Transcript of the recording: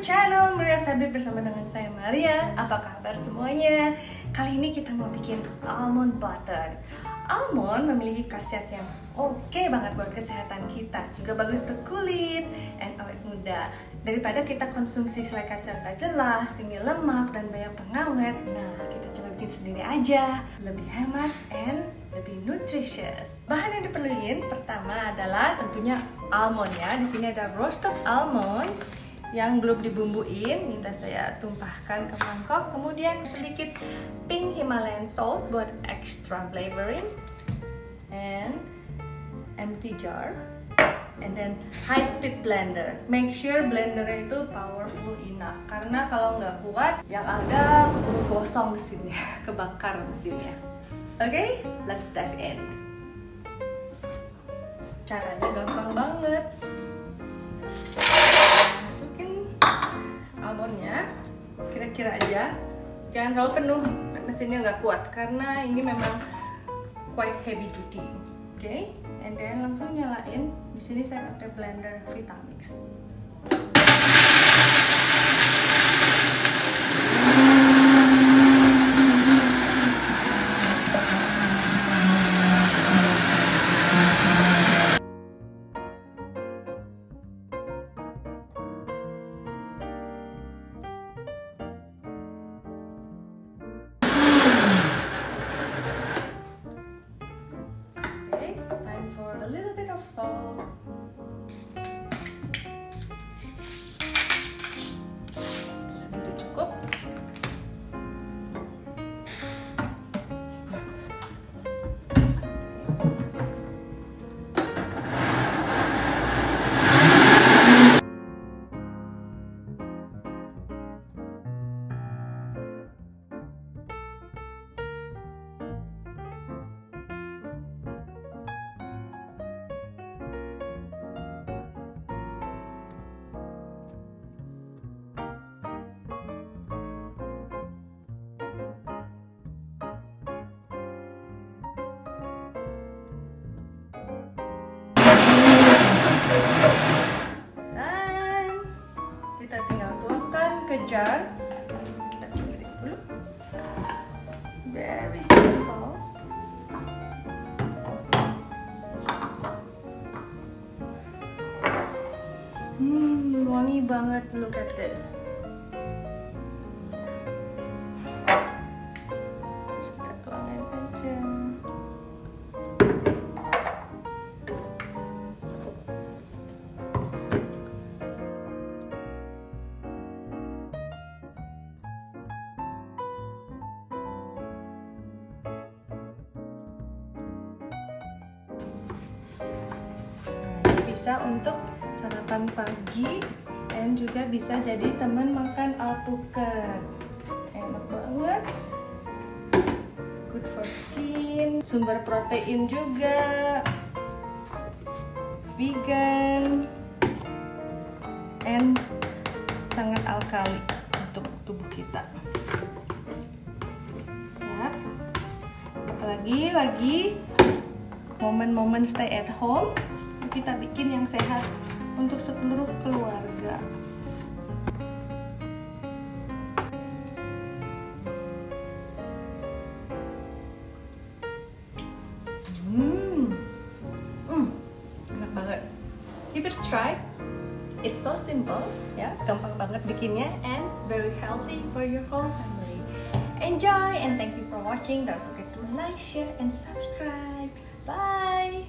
channel Maria Sabit bersama dengan saya Maria. Apa kabar semuanya? Kali ini kita mau bikin almond butter. Almond memiliki khasiat yang oke banget buat kesehatan kita, juga bagus untuk kulit dan awet muda. Daripada kita konsumsi selai kacang gak jelas, tinggi lemak dan banyak pengawet, nah kita coba bikin sendiri aja, lebih hemat and lebih nutritious. Bahan yang diperluin pertama adalah tentunya almond ya. Di sini ada roasted almond yang belum dibumbuin, ini udah saya tumpahkan ke mangkok. Kemudian sedikit pink Himalayan salt buat extra flavoring, and empty jar, and then high speed blender. Make sure blendernya itu powerful enough, karena kalau nggak kuat yang ada keburu gosong mesinnya, kebakar mesinnya. Oke, let's dive in. Caranya gampang banget. Almondnya kira-kira aja, jangan terlalu penuh, mesinnya nggak kuat karena ini memang quite heavy duty. Oke, and then langsung nyalain. Di sini saya pakai blender Vitamix. Time for a little bit of salt. Segitu cukup. Dan kita tinggal tuangkan ke jar. Kita pinggirin dulu. Very simple. Wangi banget. Look at this. Kita tuangin aja. Bisa untuk sarapan pagi dan juga bisa jadi teman makan alpukat. Enak banget, good for skin, sumber protein juga, vegan, and sangat alkali untuk tubuh kita ya. Apalagi momen-momen stay at home, kita bikin yang sehat untuk seluruh keluarga. Enak banget. Give it a try. It's so simple, ya, gampang banget bikinnya and very healthy for your whole family. Enjoy and thank you for watching. Don't forget to like, share, and subscribe. Bye.